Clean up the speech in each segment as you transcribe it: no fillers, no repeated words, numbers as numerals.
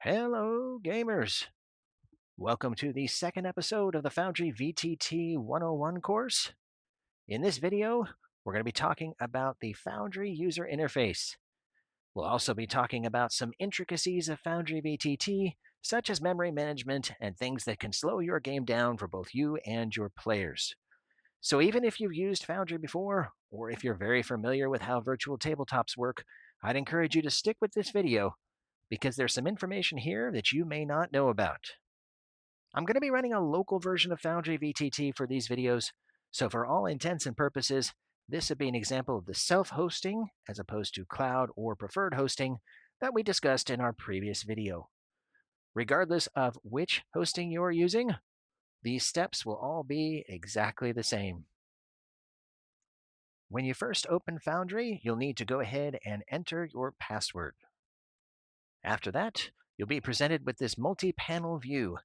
Hello, gamers. Welcome to the second episode of the Foundry VTT 101 course. In this video, we're going to be talking about the Foundry user interface. We'll also be talking about some intricacies of Foundry VTT, such as memory management and things that can slow your game down for both you and your players. So even if you've used Foundry before, or if you're very familiar with how virtual tabletops work, I'd encourage you to stick with this video because there's some information here that you may not know about. I'm going to be running a local version of Foundry VTT for these videos, so for all intents and purposes, this would be an example of the self-hosting as opposed to cloud or preferred hosting that we discussed in our previous video. Regardless of which hosting you're using, these steps will all be exactly the same. When you first open Foundry, you'll need to go ahead and enter your password. After that, you'll be presented with this multi-panel view.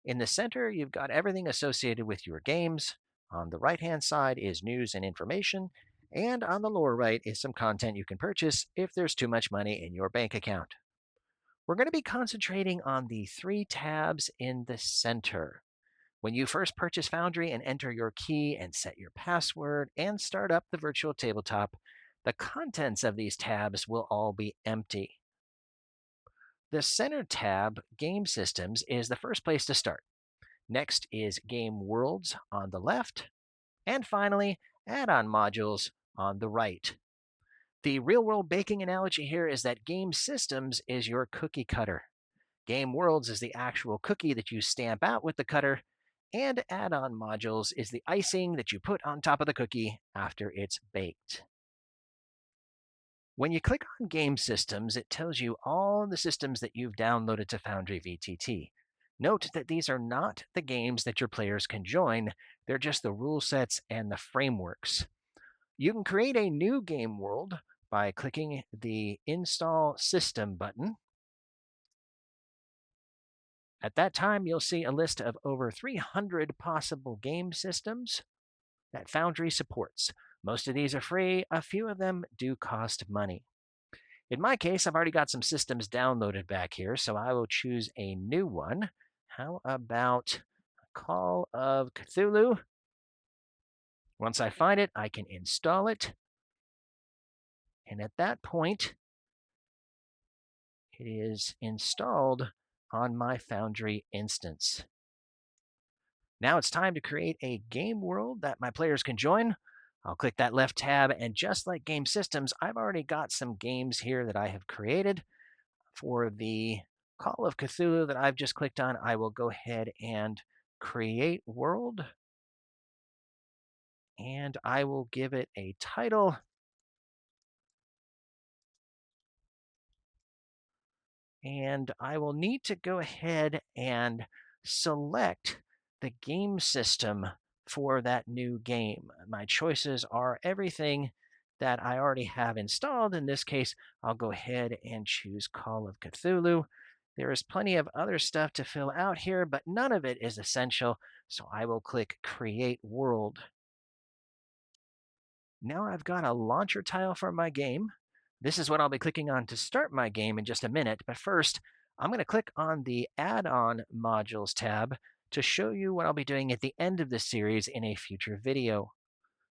In the center, you've got everything associated with your games. On the right-hand side is news and information, and on the lower right is some content you can purchase if there's too much money in your bank account. We're going to be concentrating on the three tabs in the center. When you first purchase Foundry and enter your key and set your password and start up the virtual tabletop, the contents of these tabs will all be empty. The center tab, Game Systems, is the first place to start. Next is Game Worlds on the left, and finally, Add-on Modules on the right. The real-world baking analogy here is that Game Systems is your cookie cutter. Game Worlds is the actual cookie that you stamp out with the cutter, and Add-on Modules is the icing that you put on top of the cookie after it's baked. When you click on Game Systems, it tells you all the systems that you've downloaded to Foundry VTT. Note that these are not the games that your players can join, they're just the rule sets and the frameworks. You can create a new game world by clicking the Install System button. At that time, you'll see a list of over 300 possible game systems that Foundry supports. Most of these are free, a few of them do cost money. In my case, I've already got some systems downloaded back here, so I will choose a new one. How about Call of Cthulhu? Once I find it, I can install it. And at that point, it is installed on my Foundry instance. Now it's time to create a game world that my players can join. I'll click that left tab, and just like Game Systems, I've already got some games here that I have created. For the Call of Cthulhu that I've just clicked on, I will go ahead and create world. And I will give it a title. And I will need to go ahead and select the game system for that new game. My choices are everything that I already have installed. In this case, I'll go ahead and choose Call of Cthulhu. There is plenty of other stuff to fill out here, but none of it is essential, so I will click Create World. Now I've got a launcher tile for my game. This is what I'll be clicking on to start my game in just a minute, but first, I'm going to click on the Add-on Modules tab to show you what I'll be doing at the end of this series in a future video.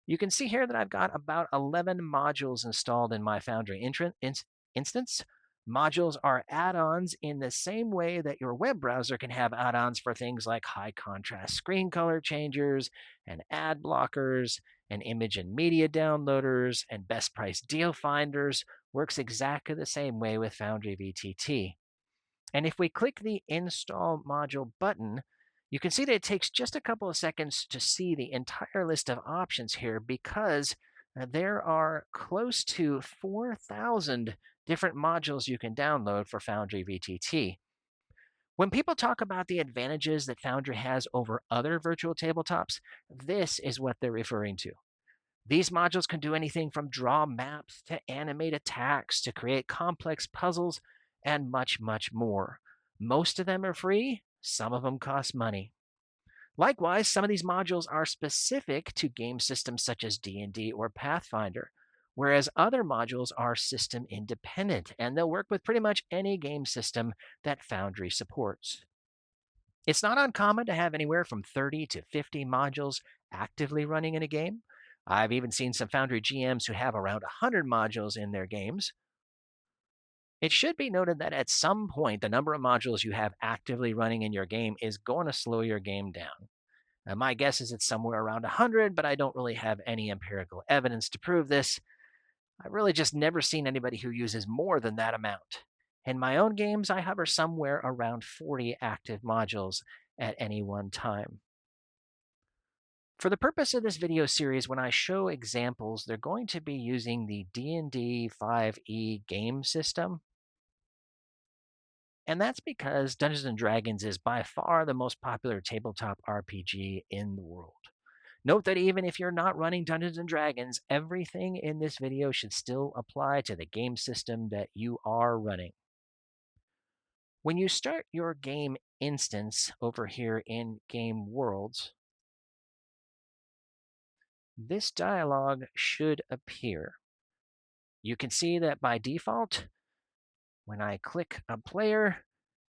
You can see here that I've got about 11 modules installed in my Foundry instance. Modules are add-ons in the same way that your web browser can have add-ons for things like high contrast screen color changers and ad blockers and image and media downloaders and best price deal finders. Works exactly the same way with Foundry VTT. And if we click the Install Module button, you can see that it takes just a couple of seconds to see the entire list of options here because there are close to 4,000 different modules you can download for Foundry VTT. When people talk about the advantages that Foundry has over other virtual tabletops, this is what they're referring to. These modules can do anything from draw maps to animate attacks to create complex puzzles and much, much more. Most of them are free, some of them cost money. Likewise, some of these modules are specific to game systems such as D&D or Pathfinder. whereas other modules are system independent and they'll work with pretty much any game system that Foundry supports. It's not uncommon to have anywhere from 30 to 50 modules actively running in a game. I've even seen some Foundry GMs who have around 100 modules in their games. It should be noted that at some point, the number of modules you have actively running in your game is going to slow your game down. My guess is it's somewhere around 100, but I don't really have any empirical evidence to prove this. I've really just never seen anybody who uses more than that amount. In my own games, I hover somewhere around 40 active modules at any one time. For the purpose of this video series, when I show examples, they're going to be using the D&D 5e game system. And that's because Dungeons & Dragons is by far the most popular tabletop RPG in the world. Note that even if you're not running Dungeons & Dragons, everything in this video should still apply to the game system that you are running. When you start your game instance over here in Game Worlds, this dialog should appear. You can see that by default, when I click a player,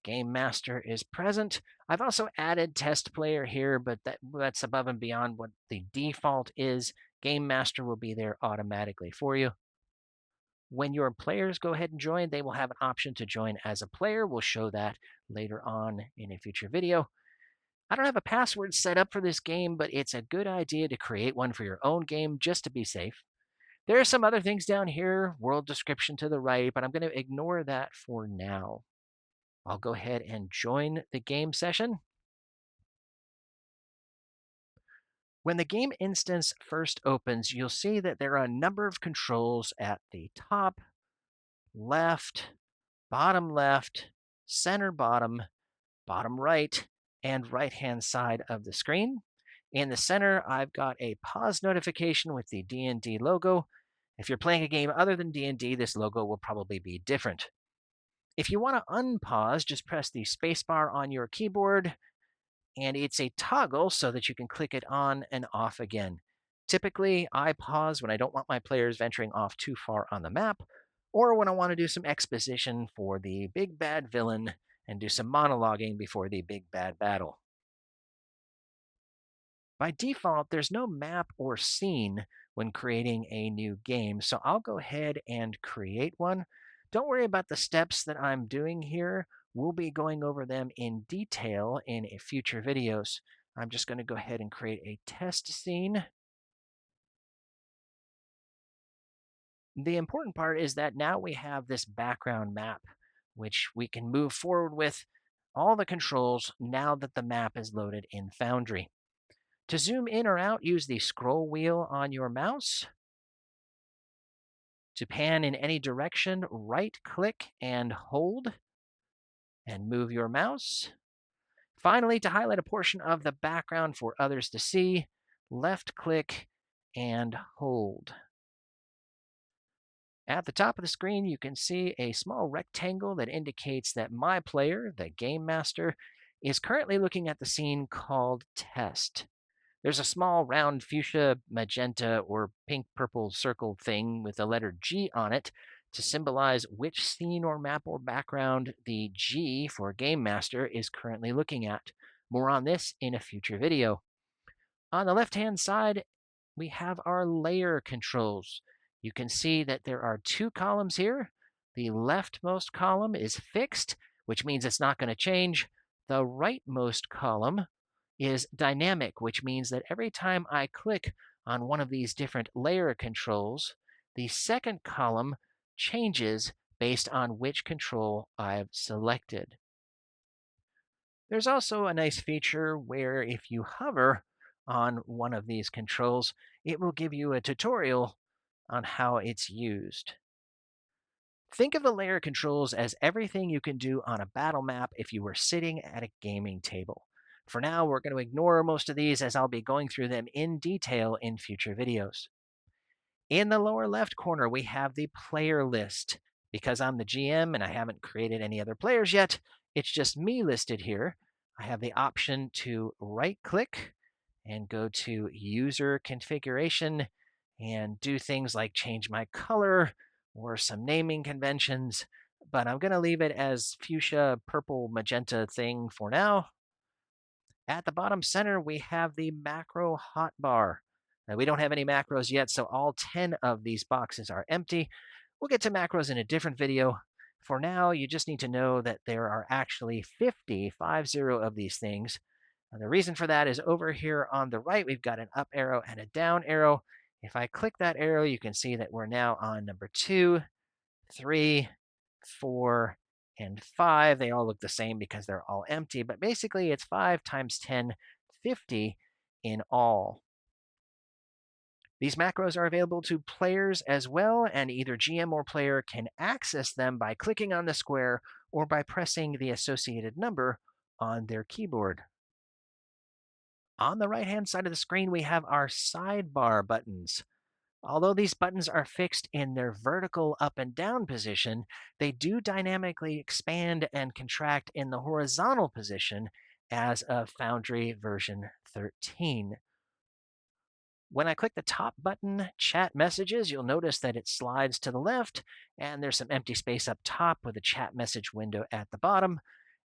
Game Master is present. I've also added Test Player here, but that's above and beyond what the default is. Game Master will be there automatically for you. When your players go ahead and join, they will have an option to join as a player. We'll show that later on in a future video. I don't have a password set up for this game, but it's a good idea to create one for your own game just to be safe. There are some other things down here, world description to the right, but I'm going to ignore that for now. I'll go ahead and join the game session. When the game instance first opens, you'll see that there are a number of controls at the top, left, center bottom, bottom right, and right-hand side of the screen. In the center, I've got a pause notification with the D&D logo. If you're playing a game other than D&D, this logo will probably be different. If you want to unpause, just press the spacebar on your keyboard, and it's a toggle so that you can click it on and off again. Typically, I pause when I don't want my players venturing off too far on the map, or when I want to do some exposition for the big bad villain and do some monologuing before the big bad battle. By default, there's no map or scene when creating a new game, so I'll go ahead and create one. Don't worry about the steps that I'm doing here. We'll be going over them in detail in future videos. I'm just going to go ahead and create a test scene. The important part is that now we have this background map, which we can move forward with all the controls now that the map is loaded in Foundry. To zoom in or out, use the scroll wheel on your mouse. To pan in any direction, right-click and hold, and move your mouse. Finally, to highlight a portion of the background for others to see, left-click and hold. At the top of the screen, you can see a small rectangle that indicates that my player, the Game Master, is currently looking at the scene called Test. There's a small round fuchsia, magenta, or pink purple circle thing with the letter G on it to symbolize which scene or map or background the G for Game Master is currently looking at. More on this in a future video. On the left-hand side, we have our layer controls. You can see that there are two columns here. The leftmost column is fixed, which means it's not going to change. The rightmost column is dynamic, which means that every time I click on one of these different layer controls, the second column changes based on which control I've selected. There's also a nice feature where if you hover on one of these controls, it will give you a tutorial on how it's used. Think of the layer controls as everything you can do on a battle map if you were sitting at a gaming table. For now, we're going to ignore most of these as I'll be going through them in detail in future videos. In the lower left corner, we have the player list. Because I'm the GM and I haven't created any other players yet, it's just me listed here. I have the option to right-click and go to User Configuration and do things like change my color or some naming conventions, but I'm going to leave it as fuchsia, purple, magenta thing for now. At the bottom center, we have the macro hotbar. Now, we don't have any macros yet, so all 10 of these boxes are empty. We'll get to macros in a different video. For now, you just need to know that there are actually 50 of these things. And the reason for that is over here on the right, we've got an up arrow and a down arrow. If I click that arrow, you can see that we're now on number 2, 3, 4, and 5. They all look the same because they're all empty, but basically it's 5 times 10, 50 in all. These macros are available to players as well, and either GM or player can access them by clicking on the square or by pressing the associated number on their keyboard. On the right-hand side of the screen, we have our sidebar buttons. Although these buttons are fixed in their vertical up and down position, they do dynamically expand and contract in the horizontal position as of Foundry version 13. When I click the top button, Chat Messages, you'll notice that it slides to the left, and there's some empty space up top with a chat message window at the bottom.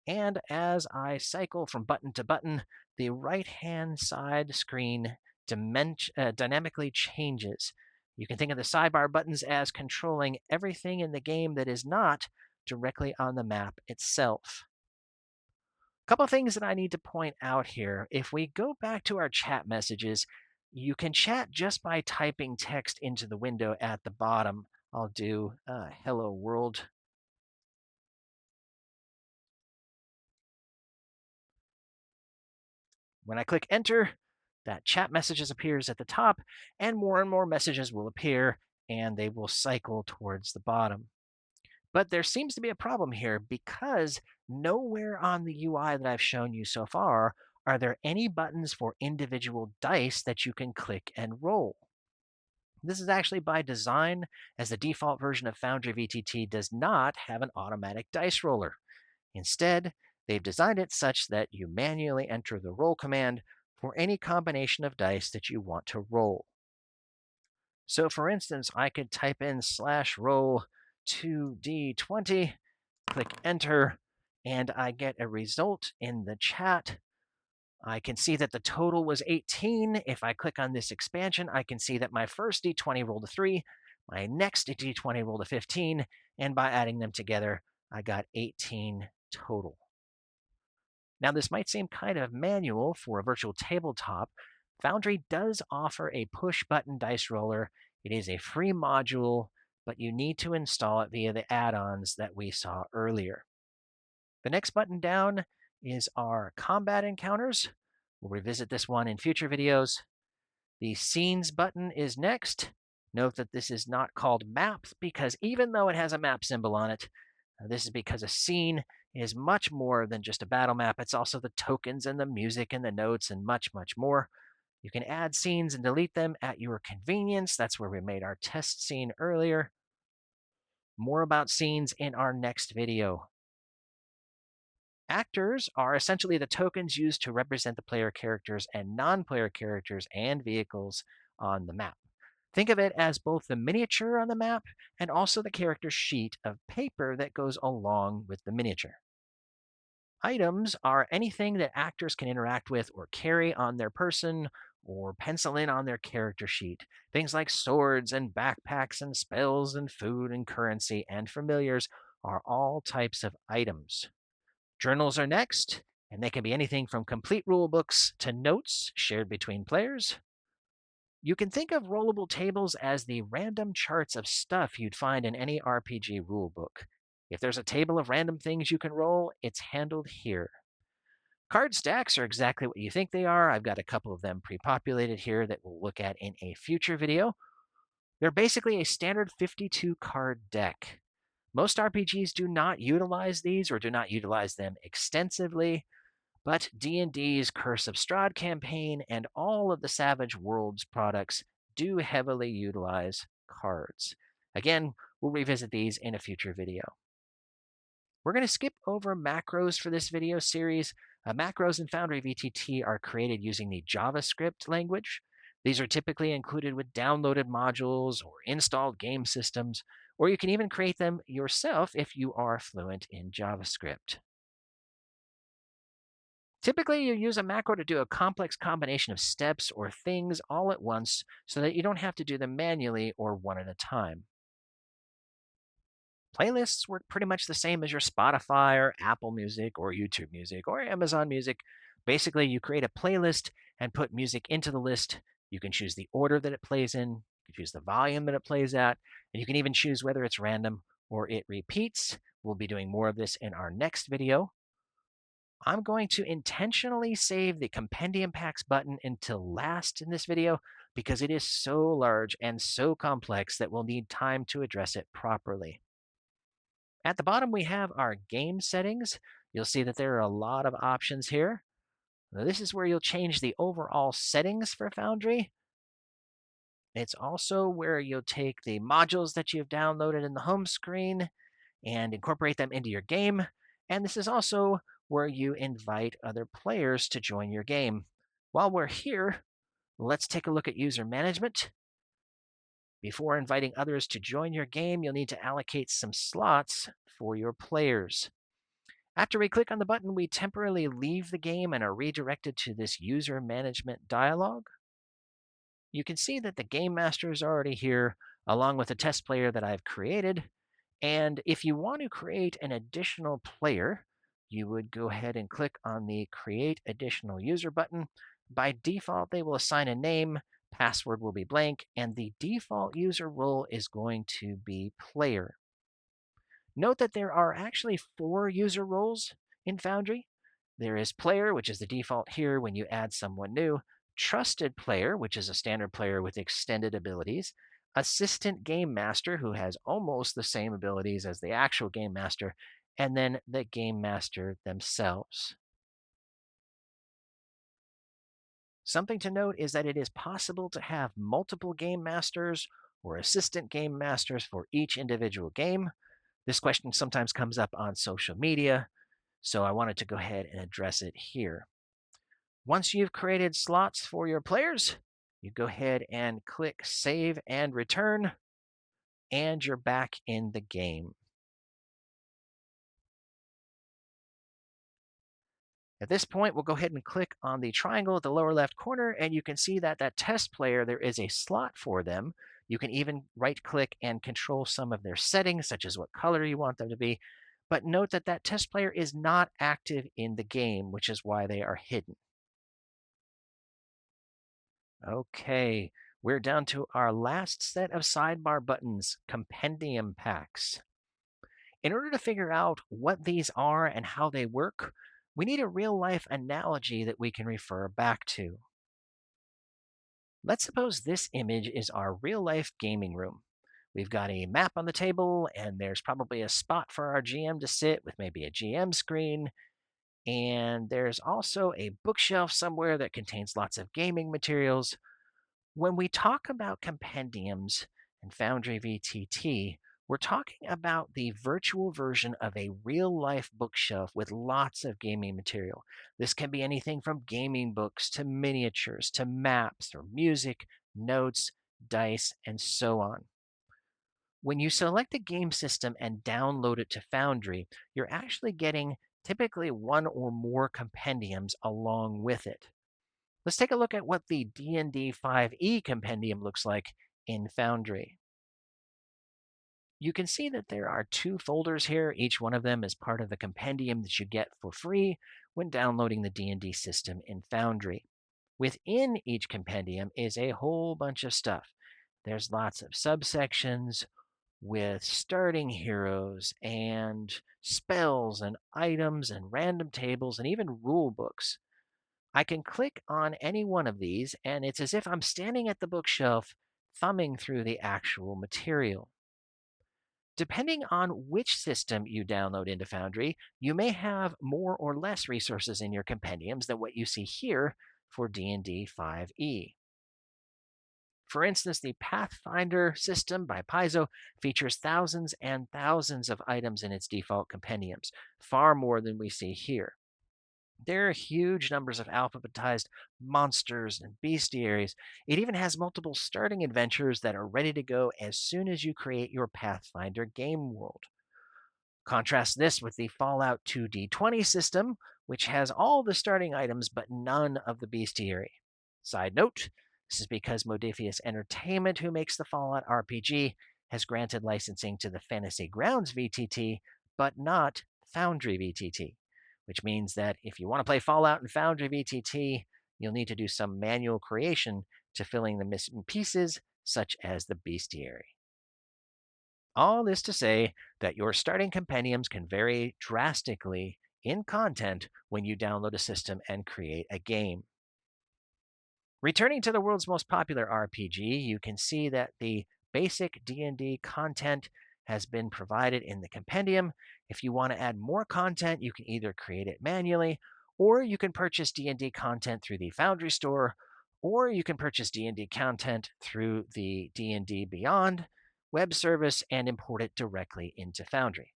And as I cycle from button to button, the right-hand side screen dynamically changes. You can think of the sidebar buttons as controlling everything in the game that is not directly on the map itself. A couple of things that I need to point out here. If we go back to our chat messages, you can chat just by typing text into the window at the bottom. I'll do hello world. When I click enter, that chat messages appears at the top, and more messages will appear, and they will cycle towards the bottom. But there seems to be a problem here because nowhere on the UI that I've shown you so far are there any buttons for individual dice that you can click and roll. This is actually by design, as the default version of Foundry VTT does not have an automatic dice roller. Instead, they've designed it such that you manually enter the roll command for any combination of dice that you want to roll. So for instance, I could type in /roll 2d20, click enter, and I get a result in the chat. I can see that the total was 18. If I click on this expansion, I can see that my first d20 rolled a 3, my next d20 rolled a 15, and by adding them together, I got 18 total. Now, this might seem kind of manual for a virtual tabletop. Foundry does offer a push-button dice roller. It is a free module, but you need to install it via the add-ons that we saw earlier. The next button down is our combat encounters. We'll revisit this one in future videos. The scenes button is next. Note that this is not called map because even though it has a map symbol on it, this is because a scene is much more than just a battle map. It's also the tokens and the music and the notes and much more. You can add scenes and delete them at your convenience. That's where we made our test scene earlier. More about scenes in our next video. Actors are essentially the tokens used to represent the player characters and non-player characters and vehicles on the map. Think of it as both the miniature on the map and also the character sheet of paper that goes along with the miniature. Items are anything that actors can interact with or carry on their person or pencil in on their character sheet. Things like swords and backpacks and spells and food and currency and familiars are all types of items. Journals are next, and they can be anything from complete rule books to notes shared between players. You can think of rollable tables as the random charts of stuff you'd find in any RPG rulebook. If there's a table of random things you can roll, it's handled here. Card stacks are exactly what you think they are. I've got a couple of them pre-populated here that we'll look at in a future video. They're basically a standard 52 card deck. Most RPGs do not utilize these or do not utilize them extensively, but D&D's Curse of Strahd campaign and all of the Savage Worlds products do heavily utilize cards. Again, we'll revisit these in a future video. We're going to skip over macros for this video series. Macros in Foundry VTT are created using the JavaScript language. These are typically included with downloaded modules or installed game systems, or you can even create them yourself if you are fluent in JavaScript. Typically, you use a macro to do a complex combination of steps or things all at once so that you don't have to do them manually or one at a time. Playlists work pretty much the same as your Spotify or Apple Music or YouTube Music or Amazon Music. Basically, you create a playlist and put music into the list. You can choose the order that it plays in, you can choose the volume that it plays at, and you can even choose whether it's random or it repeats. We'll be doing more of this in our next video. I'm going to intentionally save the Compendium Packs button until last in this video because it is so large and so complex that we'll need time to address it properly. At the bottom, we have our game settings. You'll see that there are a lot of options here. Now, this is where you'll change the overall settings for Foundry. It's also where you'll take the modules that you've downloaded in the home screen and incorporate them into your game. And this is also where you invite other players to join your game. While we're here, let's take a look at user management. Before inviting others to join your game, you'll need to allocate some slots for your players. After we click on the button, we temporarily leave the game and are redirected to this user management dialog. You can see that the game master is already here, along with a test player that I've created. And if you want to create an additional player, you would go ahead and click on the Create Additional User button. By default, they will assign a name, password will be blank, and the default user role is going to be player. Note that there are actually 4 user roles in Foundry. There is player, which is the default here when you add someone new, trusted player, which is a standard player with extended abilities, assistant game master, who has almost the same abilities as the actual game master, and then the game master themselves. Something to note is that it is possible to have multiple game masters or assistant game masters for each individual game. This question sometimes comes up on social media, so I wanted to go ahead and address it here. Once you've created slots for your players, you go ahead and click Save and Return, and you're back in the game. At this point, we'll go ahead and click on the triangle at the lower left corner, and you can see that that test player, there is a slot for them. You can even right-click and control some of their settings, such as what color you want them to be. But note that that test player is not active in the game, which is why they are hidden. Okay, we're down to our last set of sidebar buttons, Compendium Packs. In order to figure out what these are and how they work, we need a real-life analogy that we can refer back to. Let's suppose this image is our real-life gaming room. We've got a map on the table, and there's probably a spot for our GM to sit with maybe a GM screen, and there's also a bookshelf somewhere that contains lots of gaming materials. When we talk about compendiums and Foundry VTT, we're talking about the virtual version of a real life bookshelf with lots of gaming material. This can be anything from gaming books to miniatures to maps or music, notes, dice, and so on. When you select a game system and download it to Foundry, you're actually getting typically one or more compendiums along with it. Let's take a look at what the D&D 5e compendium looks like in Foundry. You can see that there are 2 folders here. Each one of them is part of the compendium that you get for free when downloading the D&D system in Foundry. Within each compendium is a whole bunch of stuff. There's lots of subsections with starting heroes and spells and items and random tables and even rule books. I can click on any one of these, and it's as if I'm standing at the bookshelf thumbing through the actual material. Depending on which system you download into Foundry, you may have more or less resources in your compendiums than what you see here for D&D 5e. For instance, the Pathfinder system by Paizo features thousands and thousands of items in its default compendiums, far more than we see here. There are huge numbers of alphabetized monsters and bestiaries. It even has multiple starting adventures that are ready to go as soon as you create your Pathfinder game world. Contrast this with the Fallout 2D20 system, which has all the starting items but none of the bestiary. Side note, this is because Modifius Entertainment, who makes the Fallout RPG, has granted licensing to the Fantasy Grounds VTT, but not Foundry VTT, which means that if you want to play Fallout and Foundry VTT, you'll need to do some manual creation to filling the missing pieces, such as the bestiary. All this to say that your starting compendiums can vary drastically in content when you download a system and create a game. Returning to the world's most popular RPG, you can see that the basic D&D content has been provided in the compendium. If you want to add more content, you can either create it manually, or you can purchase D&D content through the Foundry store, or you can purchase D&D content through the D&D Beyond web service and import it directly into Foundry.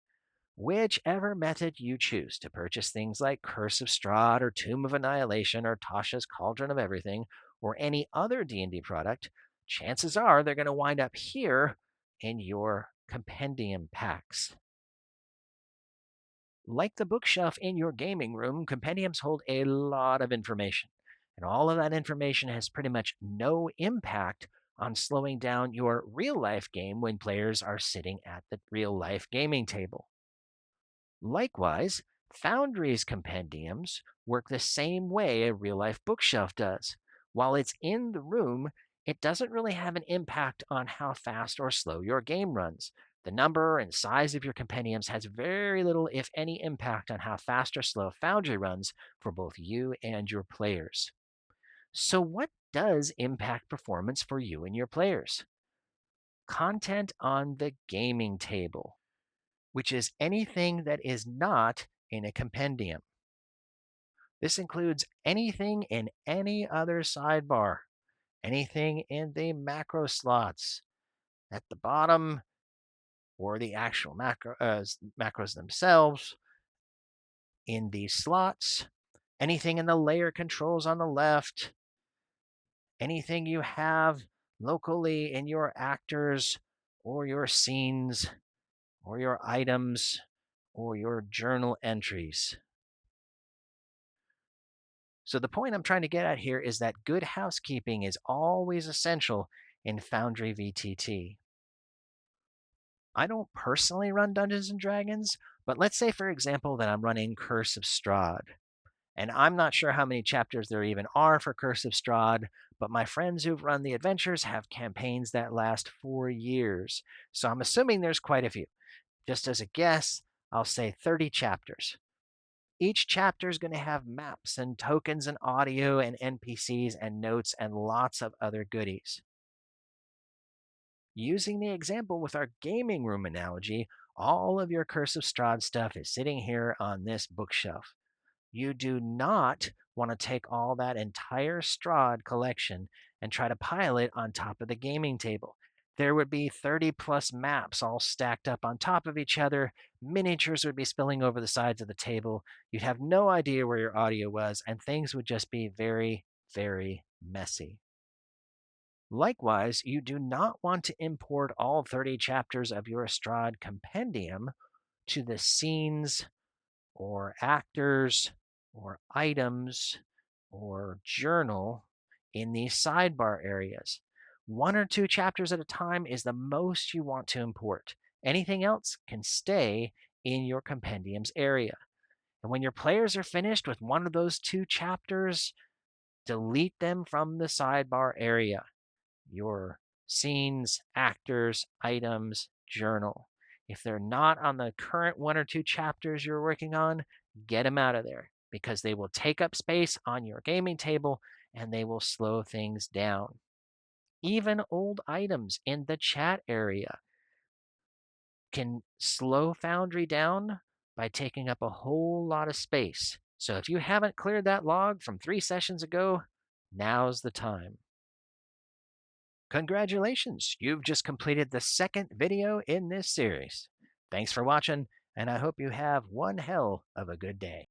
Whichever method you choose to purchase things like Curse of Strahd or Tomb of Annihilation or Tasha's Cauldron of Everything or any other D&D product, chances are they're going to wind up here in your compendium packs. Like the bookshelf in your gaming room, compendiums hold a lot of information. And all of that information has pretty much no impact on slowing down your real life game when players are sitting at the real life gaming table. Likewise, Foundry's compendiums work the same way a real life bookshelf does. While it's in the room, it doesn't really have an impact on how fast or slow your game runs. The number and size of your compendiums has very little, if any, impact on how fast or slow Foundry runs for both you and your players. So, what does impact performance for you and your players? Content on the gaming table, which is anything that is not in a compendium. This includes anything in any other sidebar, anything in the macro slots at the bottom, or the actual macros themselves in these slots, anything in the layer controls on the left, anything you have locally in your actors or your scenes or your items or your journal entries. So the point I'm trying to get at here is that good housekeeping is always essential in Foundry VTT. I don't personally run Dungeons and Dragons, but let's say, for example, that I'm running Curse of Strahd. And I'm not sure how many chapters there even are for Curse of Strahd, but my friends who've run the adventures have campaigns that last 4 years. So I'm assuming there's quite a few. Just as a guess, I'll say 30 chapters. Each chapter is going to have maps and tokens and audio and NPCs and notes and lots of other goodies. Using the example with our gaming room analogy, all of your Curse of Strahd stuff is sitting here on this bookshelf. You do not want to take all that entire Strahd collection and try to pile it on top of the gaming table. There would be 30 plus maps all stacked up on top of each other. Miniatures would be spilling over the sides of the table. You'd have no idea where your audio was, and things would just be very, very messy. Likewise, you do not want to import all 30 chapters of your Strahd compendium to the scenes or actors or items or journal in these sidebar areas. 1 or 2 chapters at a time is the most you want to import. Anything else can stay in your compendiums area. And when your players are finished with one of those 2 chapters, delete them from the sidebar area. Your scenes, actors, items, journal. If they're not on the current 1 or 2 chapters you're working on, get them out of there because they will take up space on your gaming table and they will slow things down. Even old items in the chat area can slow Foundry down by taking up a whole lot of space. So if you haven't cleared that log from 3 sessions ago, now's the time. Congratulations, you've just completed the second video in this series. Thanks for watching, and I hope you have one hell of a good day.